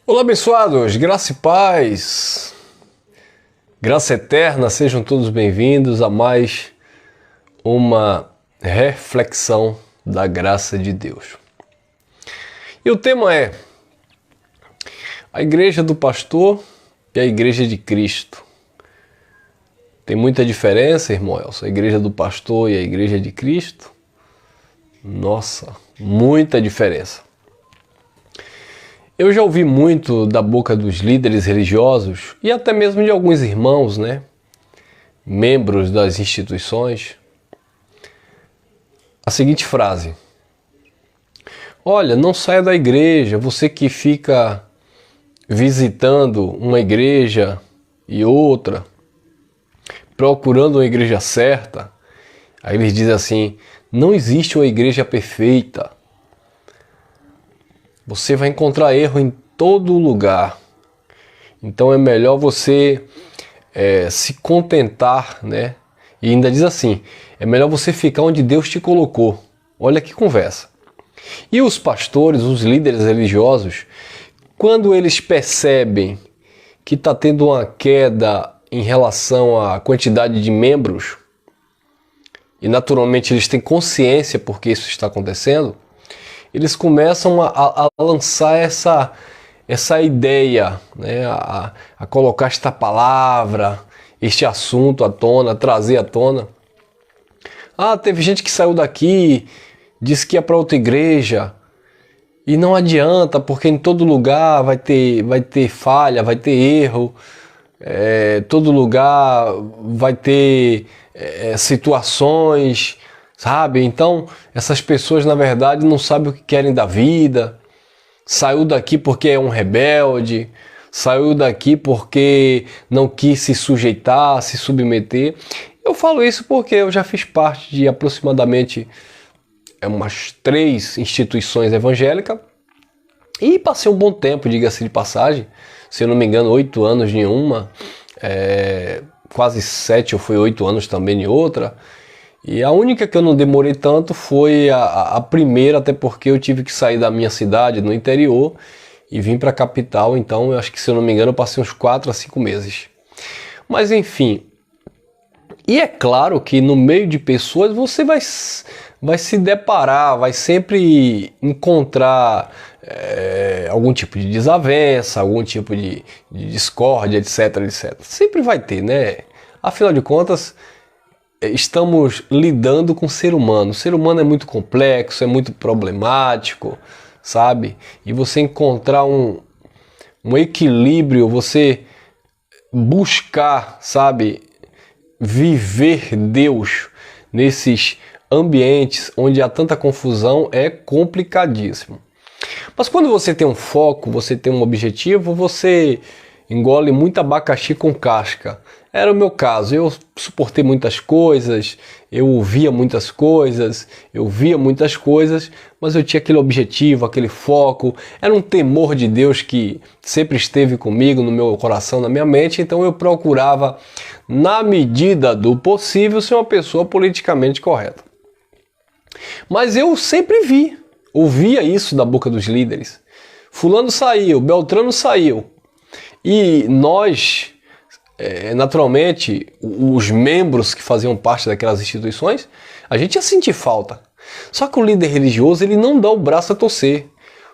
Olá, abençoados, graça e paz, graça eterna, sejam todos bem-vindos a mais uma reflexão da graça de Deus. E o tema é a Igreja do Pastor e a Igreja de Cristo. Tem muita diferença, irmão Elcio, a Igreja do Pastor e a Igreja de Cristo? Nossa, muita diferença. Eu já ouvi muito da boca dos líderes religiosos e até mesmo de alguns irmãos, membros das instituições, a seguinte frase: olha, não saia da igreja, você que fica visitando uma igreja e outra, procurando uma igreja certa. Aí eles dizem assim: não existe uma igreja perfeita. Você vai encontrar erro em todo lugar. Então é melhor você se contentar, E ainda diz assim: é melhor você ficar onde Deus te colocou. Olha que conversa. E os pastores, os líderes religiosos, quando eles percebem que está tendo uma queda em relação à quantidade de membros, e naturalmente eles têm consciência porque isso está acontecendo, eles começam a lançar essa ideia, a colocar esta palavra, este assunto à tona, trazer à tona. Ah, teve gente que saiu daqui, disse que ia para outra igreja, e não adianta, porque em todo lugar vai ter falha, vai ter erro, todo lugar vai ter situações, sabe? Então, essas pessoas, na verdade, não sabem o que querem da vida. Saiu daqui porque é um rebelde. Saiu daqui porque não quis se sujeitar, se submeter. Eu falo isso porque eu já fiz parte de aproximadamente umas 3 instituições evangélicas. E passei um bom tempo, diga-se de passagem. Se eu não me engano, 8 anos em uma. Quase 7 ou foi 8 anos também em outra. E a única que eu não demorei tanto foi a primeira, até porque eu tive que sair da minha cidade, no interior, e vim para a capital. Então, eu acho que, se eu não me engano, eu passei uns 4 a 5 meses. Mas, enfim. E é claro que no meio de pessoas você vai se deparar, vai sempre encontrar algum tipo de desavença, algum tipo de discórdia, etc, etc. Sempre vai ter, Afinal de contas, estamos lidando com o ser humano. O ser humano é muito complexo, é muito problemático, sabe? E você encontrar um equilíbrio, você buscar, sabe, viver Deus nesses ambientes onde há tanta confusão é complicadíssimo. Mas quando você tem um foco, você tem um objetivo, você engole muito abacaxi com casca. Era o meu caso. Eu suportei muitas coisas, eu ouvia muitas coisas, eu via muitas coisas, mas eu tinha aquele objetivo, aquele foco. Era um temor de Deus que sempre esteve comigo, no meu coração, na minha mente. Então eu procurava, na medida do possível, ser uma pessoa politicamente correta. Mas eu sempre ouvia isso da boca dos líderes. Fulano saiu, Beltrano saiu. E nós, naturalmente, os membros que faziam parte daquelas instituições, a gente ia sentir falta. Só que o líder religioso, ele não dá o braço a torcer.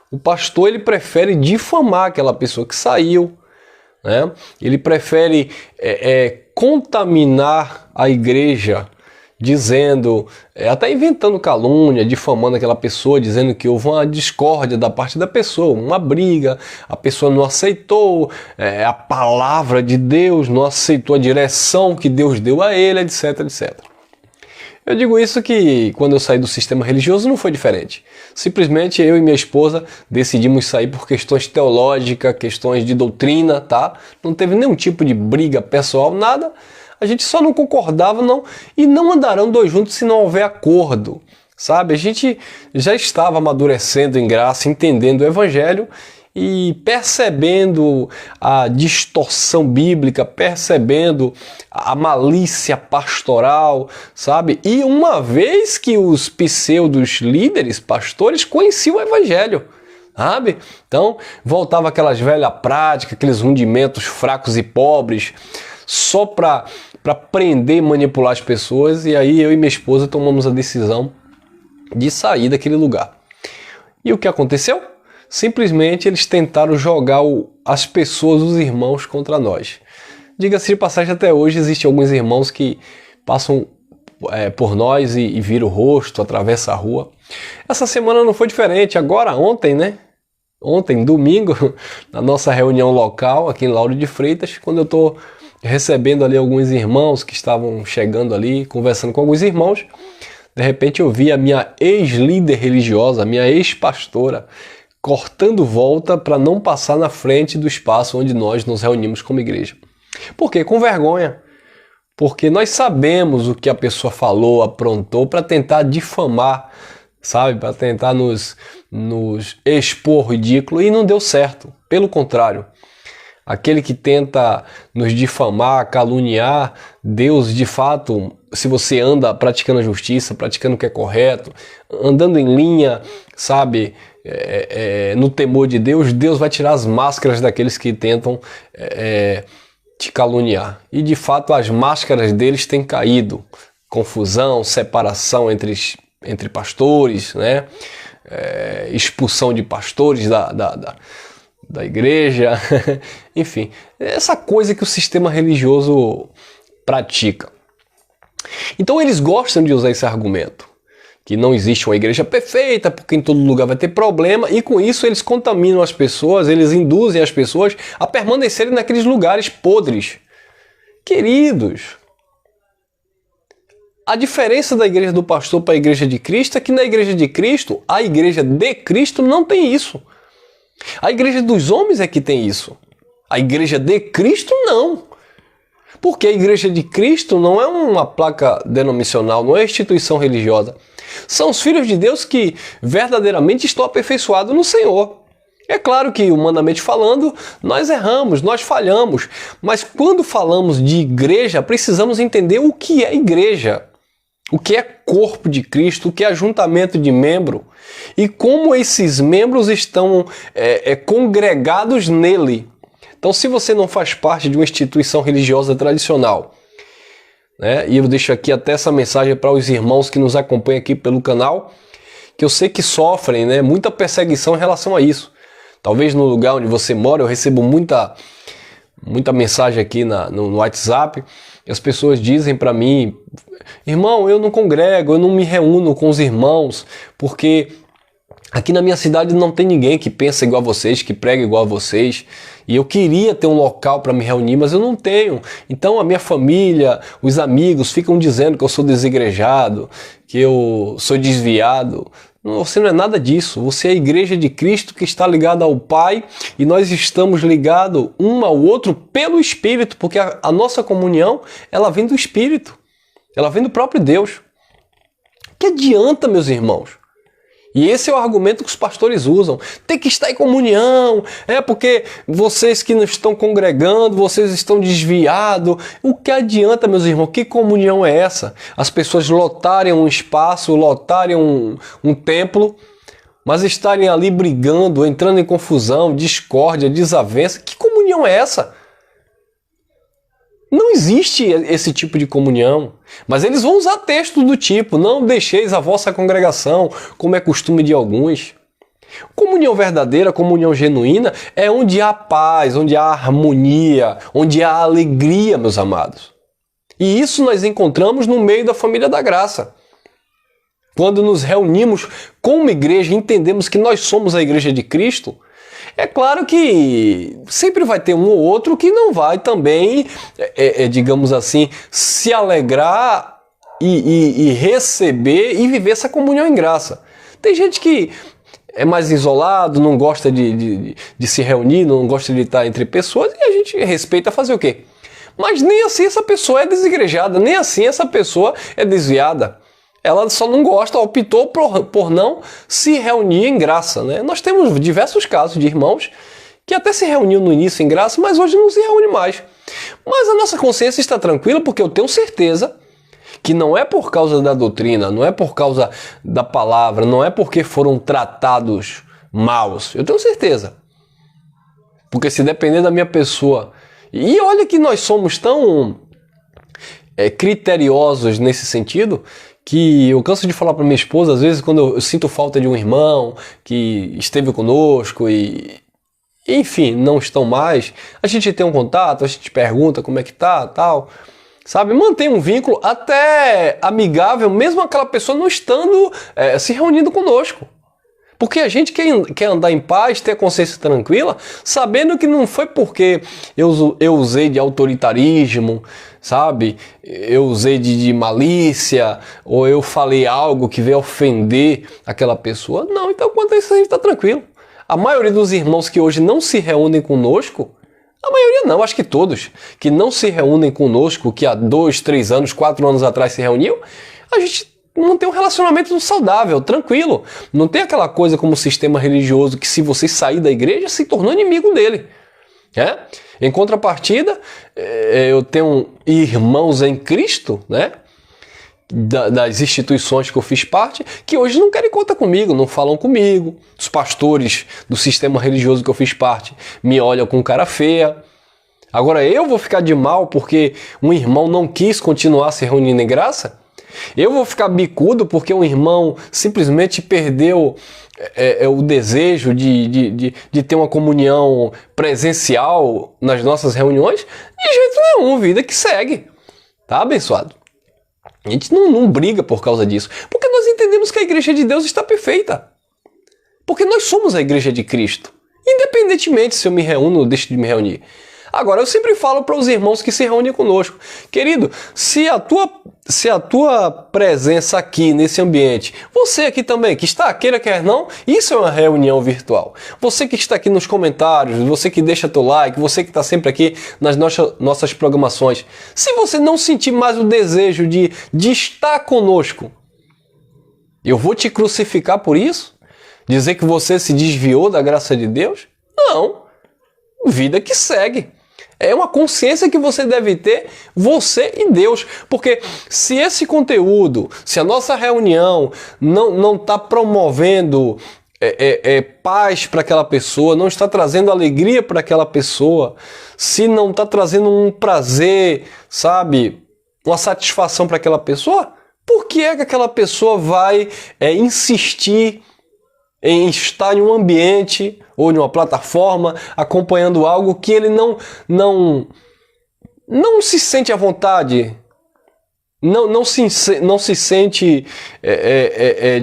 O pastor, ele prefere difamar aquela pessoa que saiu, Ele prefere contaminar a igreja, dizendo, até inventando calúnia, difamando aquela pessoa, dizendo que houve uma discórdia da parte da pessoa, uma briga, a pessoa não aceitou a palavra de Deus, não aceitou a direção que Deus deu a ele, etc, etc. Eu digo isso que quando eu saí do sistema religioso não foi diferente. Simplesmente eu e minha esposa decidimos sair por questões teológicas, questões de doutrina, tá? Não teve nenhum tipo de briga pessoal, nada. A gente só não concordava, e não andarão dois juntos se não houver acordo, sabe? A gente já estava amadurecendo em graça, entendendo o Evangelho e percebendo a distorção bíblica, percebendo a malícia pastoral, sabe? E uma vez que os pseudos líderes, pastores, conheciam o Evangelho, sabe? Então, voltava aquelas velhas práticas, aqueles rundimentos fracos e pobres, só para prender e manipular as pessoas, e aí eu e minha esposa tomamos a decisão de sair daquele lugar. E o que aconteceu? Simplesmente eles tentaram jogar as pessoas, os irmãos, contra nós. Diga-se de passagem, até hoje existem alguns irmãos que passam por nós e viram o rosto, atravessam a rua. Essa semana não foi diferente. Agora, ontem, né? Ontem, domingo, na nossa reunião local aqui em Lauro de Freitas, quando eu estou recebendo ali alguns irmãos que estavam chegando ali, conversando com alguns irmãos, de repente eu vi a minha ex-líder religiosa, a minha ex-pastora, cortando volta para não passar na frente do espaço onde nós nos reunimos como igreja. Por quê? Com vergonha. Porque nós sabemos o que a pessoa falou, aprontou para tentar difamar, sabe? Para tentar nos expor ridículo, e não deu certo. Pelo contrário, aquele que tenta nos difamar, caluniar, Deus de fato, se você anda praticando a justiça, praticando o que é correto, andando em linha, sabe, no temor de Deus, Deus vai tirar as máscaras daqueles que tentam te caluniar. E de fato as máscaras deles têm caído. Confusão, separação entre pastores, né? Expulsão de pastores da igreja, enfim, essa coisa que o sistema religioso pratica. Então eles gostam de usar esse argumento, que não existe uma igreja perfeita, porque em todo lugar vai ter problema, e com isso eles contaminam as pessoas, eles induzem as pessoas a permanecerem naqueles lugares podres. Queridos, a diferença da igreja do pastor para a igreja de Cristo é que na igreja de Cristo, a igreja de Cristo não tem isso. A igreja dos homens é que tem isso. A igreja de Cristo não. Porque a igreja de Cristo não é uma placa denominacional, não é instituição religiosa. São os filhos de Deus que verdadeiramente estão aperfeiçoados no Senhor. É claro que, humanamente falando, nós erramos, nós falhamos. Mas quando falamos de igreja, precisamos entender o que é igreja. O que é corpo de Cristo, o que é ajuntamento de membro. E como esses membros estão congregados nele. Então, se você não faz parte de uma instituição religiosa tradicional, né, e eu deixo aqui até essa mensagem para os irmãos que nos acompanham aqui pelo canal, que eu sei que sofrem, né, muita perseguição em relação a isso. Talvez no lugar onde você mora, eu recebo muita mensagem aqui no WhatsApp, e as pessoas dizem para mim: irmão, eu não congrego, eu não me reúno com os irmãos, porque aqui na minha cidade não tem ninguém que pensa igual a vocês, que prega igual a vocês, e eu queria ter um local para me reunir, mas eu não tenho. Então a minha família, os amigos ficam dizendo que eu sou desigrejado, que eu sou desviado. Você não é nada disso, você é a igreja de Cristo que está ligada ao Pai, e nós estamos ligados um ao outro pelo Espírito, porque a nossa comunhão, ela vem do Espírito, ela vem do próprio Deus. Que adianta, meus irmãos? E esse é o argumento que os pastores usam. Tem que estar em comunhão, porque vocês que não estão congregando, vocês estão desviados. O que adianta, meus irmãos? Que comunhão é essa? As pessoas lotarem um espaço, lotarem um templo, mas estarem ali brigando, entrando em confusão, discórdia, desavença. Que comunhão é essa? Não existe esse tipo de comunhão, mas eles vão usar texto do tipo: não deixeis a vossa congregação, como é costume de alguns. Comunhão verdadeira, comunhão genuína, é onde há paz, onde há harmonia, onde há alegria, meus amados. E isso nós encontramos no meio da família da graça. Quando nos reunimos como igreja e entendemos que nós somos a igreja de Cristo, é claro que sempre vai ter um ou outro que não vai também, digamos assim, se alegrar e receber e viver essa comunhão em graça. Tem gente que é mais isolado, não gosta de se reunir, não gosta de estar entre pessoas, e a gente respeita fazer o quê? Mas nem assim essa pessoa é desigrejada, nem assim essa pessoa é desviada. Ela só não gosta, optou por não se reunir em graça, né? Nós temos diversos casos de irmãos que até se reuniam no início em graça, mas hoje não se reúne mais. Mas a nossa consciência está tranquila, porque eu tenho certeza que não é por causa da doutrina, não é por causa da palavra, não é porque foram tratados maus. Eu tenho certeza. Porque se depender da minha pessoa... E olha que nós somos tão criteriosos nesse sentido, que eu canso de falar para minha esposa, às vezes quando eu sinto falta de um irmão que esteve conosco e, enfim, não estão mais, a gente tem um contato, a gente pergunta como é que tá, tal, sabe? Mantém um vínculo até amigável, mesmo aquela pessoa não estando se reunindo conosco. Porque a gente quer andar em paz, ter a consciência tranquila, sabendo que não foi porque eu usei de autoritarismo, sabe? Eu usei de malícia, ou eu falei algo que veio ofender aquela pessoa. Não, então quanto a isso a gente está tranquilo. A maioria dos irmãos que hoje não se reúnem conosco, a maioria não, acho que todos, que não se reúnem conosco, que há 2, 3 anos, 4 anos atrás se reuniam, a gente não tem um relacionamento saudável, tranquilo. Não tem aquela coisa como o sistema religioso que se você sair da igreja, se tornou inimigo dele. Em contrapartida, eu tenho irmãos em Cristo, né? Das instituições que eu fiz parte, que hoje não querem conta comigo, não falam comigo. Os pastores do sistema religioso que eu fiz parte me olham com cara feia. Agora eu vou ficar de mal porque um irmão não quis continuar se reunindo em graça? Eu vou ficar bicudo porque um irmão simplesmente perdeu o desejo de ter uma comunhão presencial nas nossas reuniões? De jeito nenhum, vida que segue. Tá, abençoado? A gente não briga por causa disso, porque nós entendemos que a igreja de Deus está perfeita. Porque nós somos a igreja de Cristo, independentemente se eu me reúno ou deixo de me reunir. Agora, eu sempre falo para os irmãos que se reúnem conosco, querido, se a tua presença aqui nesse ambiente, você aqui também, que está, queira quer não, isso é uma reunião virtual. Você que está aqui nos comentários, você que deixa teu like, você que está sempre aqui nas nossas programações, se você não sentir mais o desejo de estar conosco, eu vou te crucificar por isso? Dizer que você se desviou da graça de Deus? Não. Vida que segue. É uma consciência que você deve ter, você e Deus. Porque se esse conteúdo, se a nossa reunião não está promovendo paz para aquela pessoa, não está trazendo alegria para aquela pessoa, se não está trazendo um prazer, sabe, uma satisfação para aquela pessoa, por que é que aquela pessoa vai insistir em estar em um ambiente ou em uma plataforma acompanhando algo que ele não se sente à vontade, não se sente,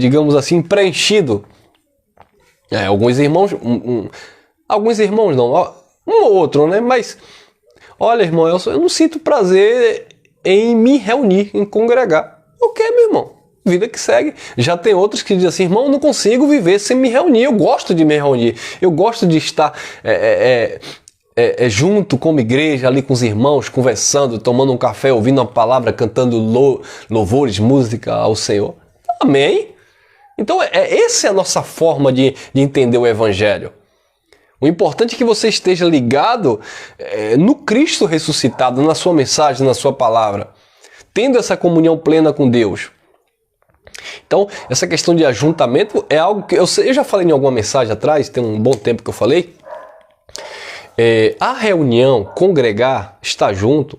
digamos assim, preenchido? Alguns irmãos, alguns irmãos não, um ou outro, né? Mas, olha, irmão, eu não sinto prazer em me reunir, em congregar. Ok, meu irmão. Vida que segue. Já tem outros que dizem assim, irmão, eu não consigo viver sem me reunir, eu gosto de me reunir, eu gosto de estar junto como igreja, ali com os irmãos, conversando, tomando um café, ouvindo uma palavra, cantando louvores, música ao Senhor. Amém? Então essa é a nossa forma de entender o Evangelho. O importante é que você esteja ligado no Cristo ressuscitado, na sua mensagem, na sua palavra, tendo essa comunhão plena com Deus. Então, essa questão de ajuntamento é algo que eu já falei em alguma mensagem atrás, tem um bom tempo que eu falei. A reunião, congregar, estar junto,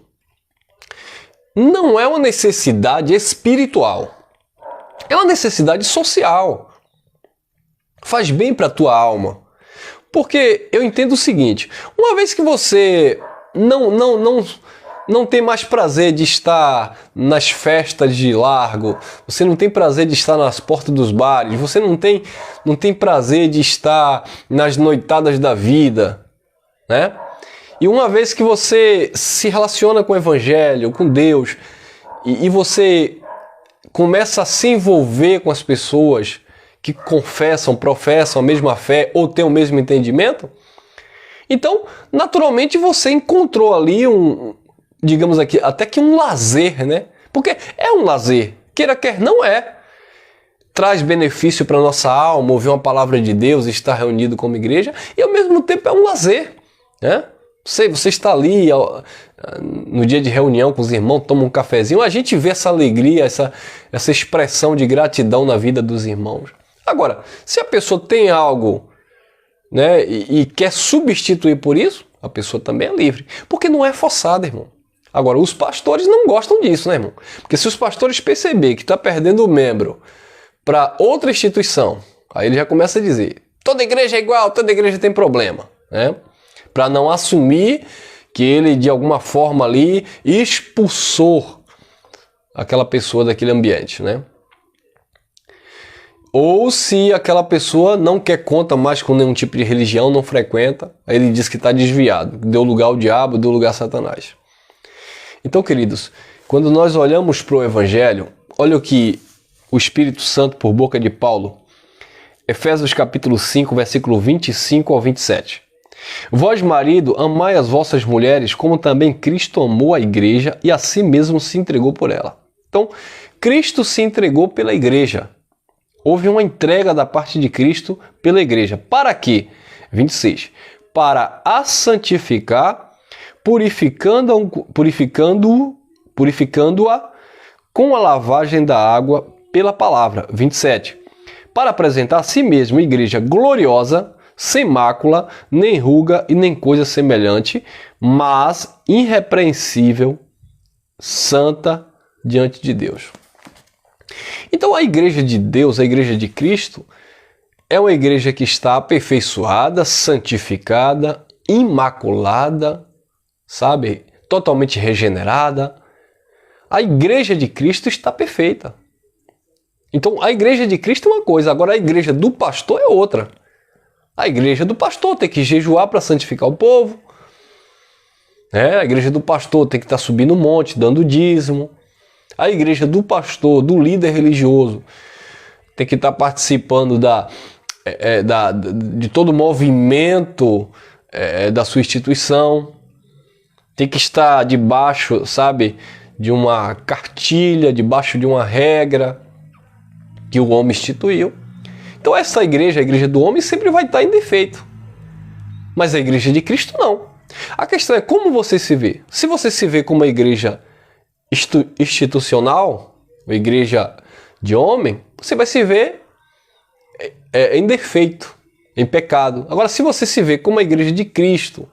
não é uma necessidade espiritual. É uma necessidade social. Faz bem para a tua alma. Porque eu entendo o seguinte, uma vez que você não tem mais prazer de estar nas festas de largo, você não tem prazer de estar nas portas dos bares, você não tem prazer de estar nas noitadas da vida, né? E uma vez que você se relaciona com o Evangelho, com Deus, e você começa a se envolver com as pessoas que confessam, professam a mesma fé ou têm o mesmo entendimento, então, naturalmente, você encontrou ali digamos aqui, até que um lazer, né? Porque é um lazer, queira quer não é. Traz benefício para nossa alma, ouvir uma palavra de Deus, estar reunido como igreja, e ao mesmo tempo é um lazer, né? Você está ali no dia de reunião com os irmãos, toma um cafezinho, a gente vê essa alegria, essa expressão de gratidão na vida dos irmãos. Agora, se a pessoa tem algo né, e quer substituir por isso, a pessoa também é livre. Porque não é forçada, irmão. Agora, os pastores não gostam disso, né, irmão? Porque se os pastores perceberem que está perdendo o membro para outra instituição, aí ele já começa a dizer, toda igreja é igual, toda igreja tem problema, né? Para não assumir que ele, de alguma forma ali, expulsou aquela pessoa daquele ambiente, né? Ou se aquela pessoa não quer conta mais com nenhum tipo de religião, não frequenta, aí ele diz que está desviado, deu lugar ao diabo, deu lugar a Satanás. Então, queridos, quando nós olhamos para o Evangelho, olha o que o Espírito Santo, por boca de Paulo, Efésios capítulo 5, versículo 25 ao 27. Vós, marido, amai as vossas mulheres, como também Cristo amou a igreja e a si mesmo se entregou por ela. Então, Cristo se entregou pela igreja. Houve uma entrega da parte de Cristo pela igreja. Para quê? 26. Para a santificar, purificando-a com a lavagem da água pela palavra. 27. Para apresentar a si mesmo igreja gloriosa, sem mácula, nem ruga e nem coisa semelhante, mas irrepreensível, santa diante de Deus. Então a igreja de Deus, a igreja de Cristo, é uma igreja que está aperfeiçoada, santificada, imaculada, sabe? Totalmente regenerada. A igreja de Cristo está perfeita. Então a igreja de Cristo é uma coisa, agora a igreja do pastor é outra. A igreja do pastor tem que jejuar para santificar o povo. A igreja do pastor tem que estar subindo o monte, dando dízimo. A igreja do pastor, do líder religioso, tem que estar participando de todo o movimento da sua instituição. Tem que estar debaixo, sabe, de uma cartilha, debaixo de uma regra que o homem instituiu. Então essa igreja, a igreja do homem, sempre vai estar em defeito. Mas a igreja de Cristo não. A questão é como você se vê. Se você se vê como uma igreja institucional, uma igreja de homem, você vai se ver em defeito, em pecado. Agora, se você se vê como uma igreja de Cristo,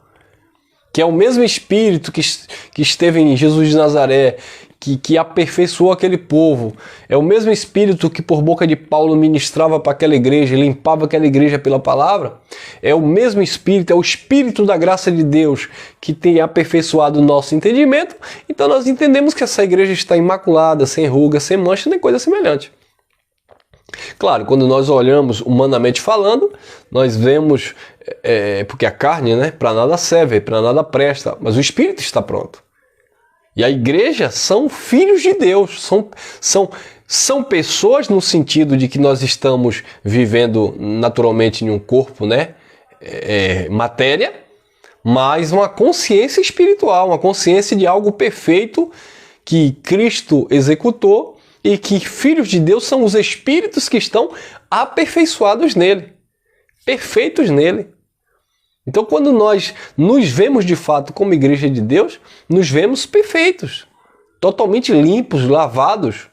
que é o mesmo Espírito que esteve em Jesus de Nazaré, que aperfeiçoou aquele povo, é o mesmo Espírito que por boca de Paulo ministrava para aquela igreja, limpava aquela igreja pela palavra, é o mesmo Espírito, é o Espírito da graça de Deus que tem aperfeiçoado o nosso entendimento. Então nós entendemos que essa igreja está imaculada, sem ruga, sem mancha, nem coisa semelhante. Claro, quando nós olhamos humanamente falando, nós vemos, porque a carne, né, para nada serve, para nada presta, mas o Espírito está pronto. E a igreja são filhos de Deus, são pessoas no sentido de que nós estamos vivendo naturalmente em um corpo, né, matéria, mas uma consciência espiritual, uma consciência de algo perfeito que Cristo executou e que filhos de Deus são os espíritos que estão aperfeiçoados nele, perfeitos nele. Então, quando nós nos vemos de fato como igreja de Deus, nos vemos perfeitos, totalmente limpos, lavados.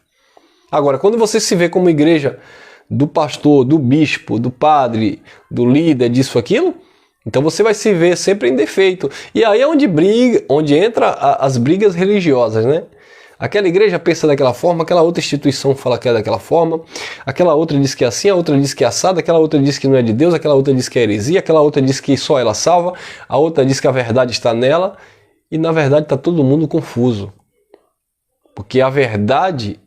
Agora, quando você se vê como igreja do pastor, do bispo, do padre, do líder, disso, aquilo, então você vai se ver sempre em defeito. E aí é onde entra as brigas religiosas, né? Aquela igreja pensa daquela forma, aquela outra instituição fala que é daquela forma, aquela outra diz que é assim, a outra diz que é assado, aquela outra diz que não é de Deus, aquela outra diz que é heresia, aquela outra diz que só ela salva, a outra diz que a verdade está nela, e na verdade está todo mundo confuso. Porque a verdade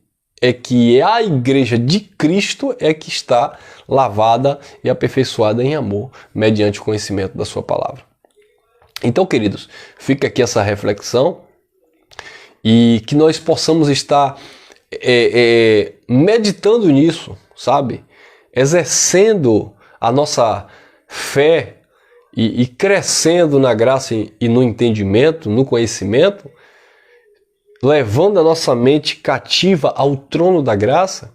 é que a igreja de Cristo é que está lavada e aperfeiçoada em amor, mediante o conhecimento da sua palavra. Então, queridos, fica aqui essa reflexão, e que nós possamos estar meditando nisso, sabe? Exercendo a nossa fé e crescendo na graça e no entendimento, no conhecimento, levando a nossa mente cativa ao trono da graça,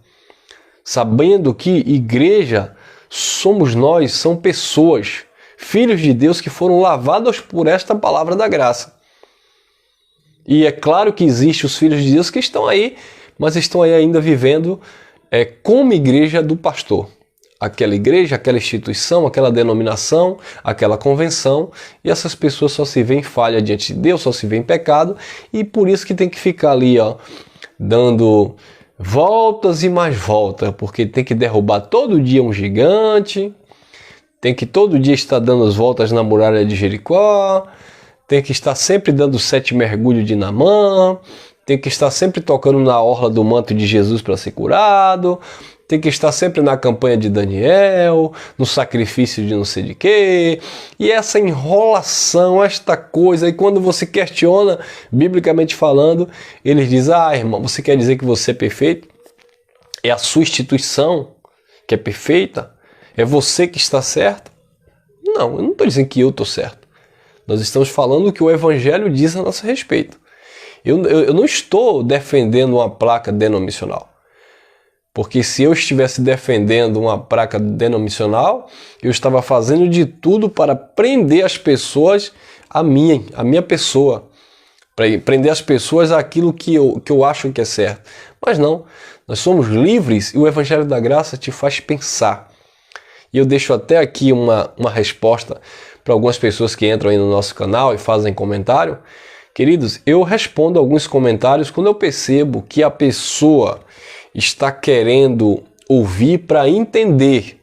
sabendo que igreja somos nós, são pessoas, filhos de Deus que foram lavados por esta palavra da graça. E é claro que existem os filhos de Deus que estão aí, mas estão aí ainda vivendo como igreja do pastor. aquela igreja, aquela instituição, aquela denominação, aquela convenção, e essas pessoas só se veem falha diante de Deus, só se veem pecado, e por isso que tem que ficar ali, ó, dando voltas e mais voltas, porque tem que derrubar todo dia um gigante, tem que todo dia estar dando as voltas na muralha de Jericó, tem que estar sempre dando 7 mergulhos de Naamã, tem que estar sempre tocando na orla do manto de Jesus para ser curado, tem que estar sempre na campanha de Daniel, no sacrifício de não sei de quê, e essa enrolação, esta coisa, e quando você questiona, biblicamente falando, eles dizem, irmão, você quer dizer que você é perfeito? É a sua instituição que é perfeita? É você que está certo? Não, eu não estou dizendo que eu estou certo. Nós estamos falando o que o Evangelho diz a nosso respeito. Eu não estou defendendo uma placa denominacional. Porque se eu estivesse defendendo uma placa denominacional, eu estava fazendo de tudo para prender as pessoas a minha pessoa. Para prender as pessoas àquilo que eu acho que é certo. Mas não, nós somos livres e o Evangelho da Graça te faz pensar. E eu deixo até aqui uma resposta para algumas pessoas que entram aí no nosso canal e fazem comentário. Queridos, eu respondo alguns comentários quando eu percebo que a pessoa está querendo ouvir para entender,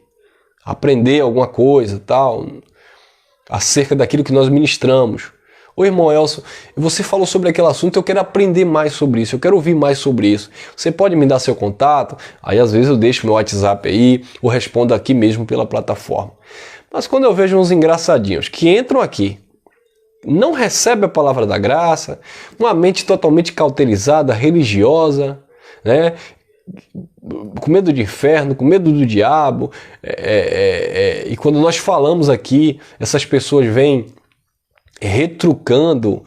aprender alguma coisa, tal, acerca daquilo que nós ministramos. Ô irmão Elson, você falou sobre aquele assunto, eu quero aprender mais sobre isso, eu quero ouvir mais sobre isso. Você pode me dar seu contato? Aí às vezes eu deixo meu WhatsApp aí, ou respondo aqui mesmo pela plataforma. Mas quando eu vejo uns engraçadinhos que entram aqui, não recebem a palavra da graça, uma mente totalmente cauterizada, religiosa, né? Com medo de inferno, com medo do diabo, e quando nós falamos aqui, essas pessoas vêm retrucando,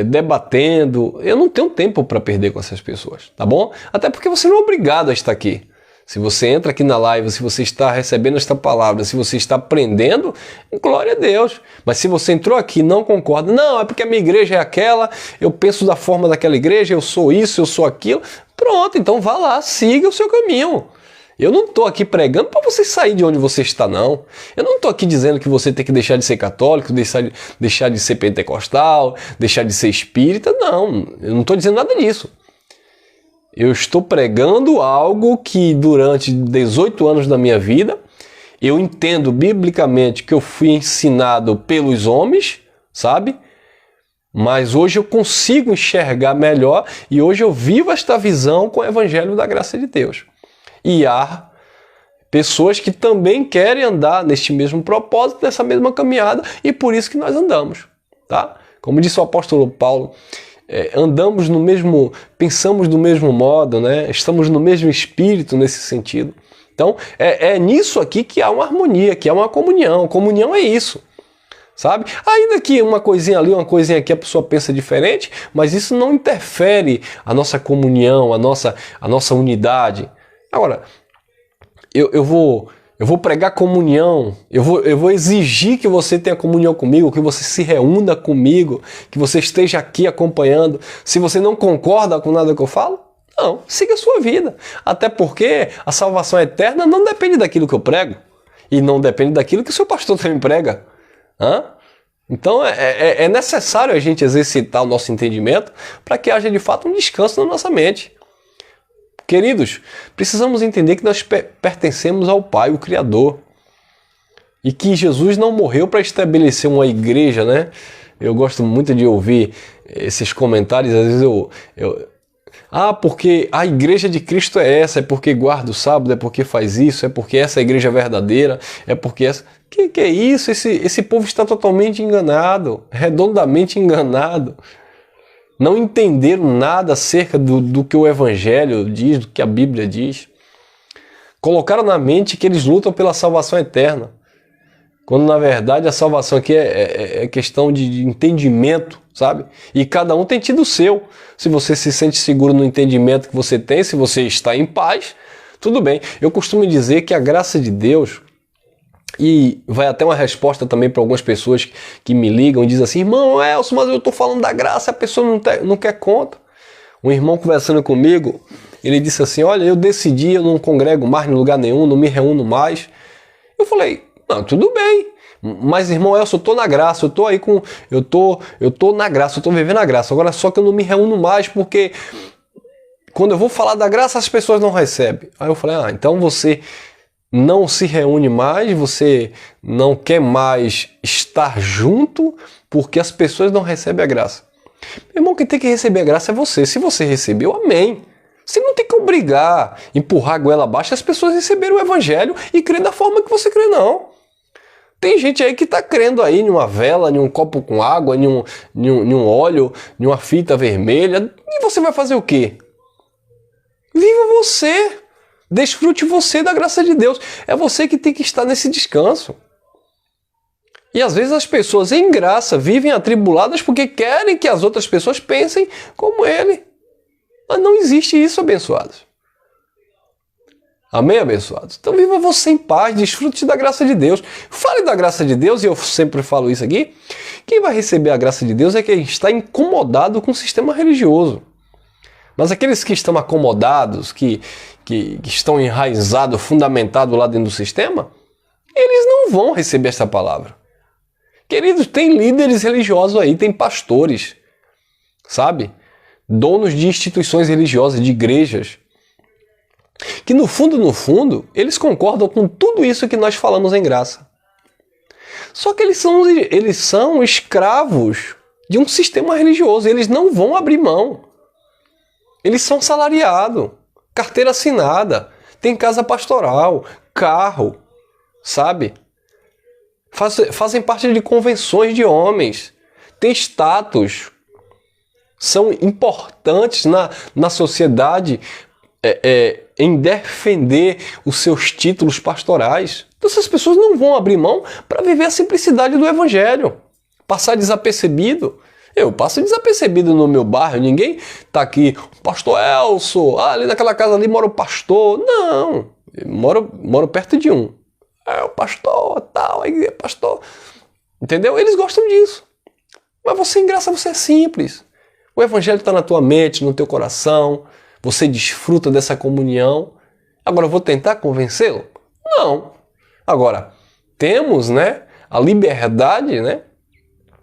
debatendo. Eu não tenho tempo para perder com essas pessoas, tá bom? Até porque você não é obrigado a estar aqui. Se você entra aqui na live, se você está recebendo esta palavra, se você está aprendendo, glória a Deus. Mas se você entrou aqui e não concorda, não, é porque a minha igreja é aquela, eu penso da forma daquela igreja, eu sou isso, eu sou aquilo, pronto, então vá lá, siga o seu caminho. Eu não estou aqui pregando para você sair de onde você está, não. Eu não estou aqui dizendo que você tem que deixar de ser católico, deixar de ser pentecostal, deixar de ser espírita, não. Eu não estou dizendo nada disso. Eu estou pregando algo que durante 18 anos da minha vida, eu entendo biblicamente que eu fui ensinado pelos homens, sabe? Mas hoje eu consigo enxergar melhor e hoje eu vivo esta visão com o Evangelho da Graça de Deus. E há pessoas que também querem andar neste mesmo propósito, nessa mesma caminhada, e por isso que nós andamos, tá? Como disse o apóstolo Paulo, andamos no mesmo, pensamos do mesmo modo, né? Estamos no mesmo espírito nesse sentido. Então, é nisso aqui que há uma harmonia, que há uma comunhão. Comunhão é isso, sabe? Ainda que uma coisinha ali, uma coisinha aqui, a pessoa pensa diferente, mas isso não interfere a nossa comunhão, a nossa unidade. Agora, eu vou pregar comunhão, eu vou exigir que você tenha comunhão comigo, que você se reúna comigo, que você esteja aqui acompanhando. Se você não concorda com nada que eu falo, não, siga a sua vida. Até porque a salvação eterna não depende daquilo que eu prego e não depende daquilo que o seu pastor também prega. Então é necessário a gente exercitar o nosso entendimento para que haja de fato um descanso na nossa mente. Queridos, precisamos entender que nós pertencemos ao Pai, o Criador. E que Jesus não morreu para estabelecer uma igreja, né? Eu gosto muito de ouvir esses comentários, às vezes porque a igreja de Cristo é essa, é porque guarda o sábado, é porque faz isso, é porque essa é a igreja verdadeira, é porque essa... Que é isso? Esse povo está totalmente enganado, redondamente enganado. Não entenderam nada acerca do que o Evangelho diz, do que a Bíblia diz. Colocaram na mente que eles lutam pela salvação eterna. Quando na verdade a salvação aqui é questão de entendimento, sabe? E cada um tem tido o seu. Se você se sente seguro no entendimento que você tem, se você está em paz, tudo bem. Eu costumo dizer que a graça de Deus, e vai até uma resposta também para algumas pessoas que me ligam e dizem assim: irmão Elson, mas eu estou falando da graça, a pessoa não quer conta. Um irmão conversando comigo, ele disse assim, olha, eu decidi, eu não congrego mais em lugar nenhum, não me reúno mais. Eu falei, não, tudo bem, mas irmão Elcio, eu tô na graça, eu tô na graça, eu tô vivendo a graça, agora só que eu não me reúno mais porque quando eu vou falar da graça as pessoas não recebem. Aí eu falei, então você não se reúne mais, você não quer mais estar junto porque as pessoas não recebem a graça. Meu irmão, quem tem que receber a graça é você. Se você recebeu, amém. Você não tem que obrigar, empurrar a goela abaixo as pessoas receberem o evangelho e crer da forma que você crê, não. Tem gente aí que está crendo aí em uma vela, em um copo com água, em um óleo, em uma fita vermelha. E você vai fazer o quê? Viva você. Desfrute você da graça de Deus. É você que tem que estar nesse descanso. E às vezes as pessoas em graça vivem atribuladas porque querem que as outras pessoas pensem como ele. Mas não existe isso, abençoados. Amém, abençoados? Então viva você em paz, desfrute da graça de Deus. Fale da graça de Deus, e eu sempre falo isso aqui. Quem vai receber a graça de Deus é quem está incomodado com o sistema religioso. Mas aqueles que estão acomodados, que estão enraizados, fundamentados lá dentro do sistema, eles não vão receber essa palavra. Queridos, tem líderes religiosos aí, tem pastores, sabe? Donos de instituições religiosas, de igrejas, que no fundo, eles concordam com tudo isso que nós falamos em graça. Só que eles são escravos de um sistema religioso, eles não vão abrir mão. Eles são salariados, carteira assinada, tem casa pastoral, carro, sabe? Fazem parte de convenções de homens, têm status, são importantes na sociedade em defender os seus títulos pastorais. Então essas pessoas não vão abrir mão para viver a simplicidade do evangelho, passar desapercebido. Eu passo desapercebido no meu bairro, ninguém tá aqui, pastor Elcio, ali naquela casa ali mora o pastor. Não, eu moro perto de um. O pastor, tal, aí pastor. Entendeu? Eles gostam disso. Mas você, em graça, você é simples. O evangelho está na tua mente, no teu coração. Você desfruta dessa comunhão. Agora, eu vou tentar convencê-lo? Não. Agora, temos, a liberdade,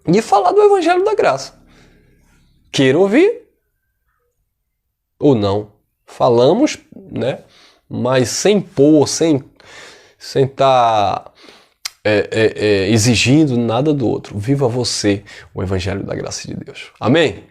de falar do evangelho da graça. Queira ouvir ou não. Falamos, mas sem pôr, sem estar exigindo nada do outro. Viva você o evangelho da graça de Deus. Amém?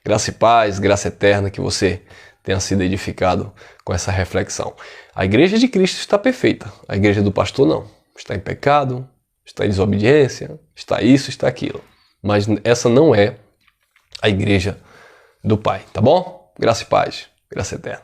Graça e paz, graça eterna, que você tenha sido edificado com essa reflexão. A igreja de Cristo está perfeita. A igreja do pastor não. Está em pecado, está em desobediência, está isso, está aquilo. Mas essa não é a igreja do Pai, tá bom? Graça e paz, graça eterna.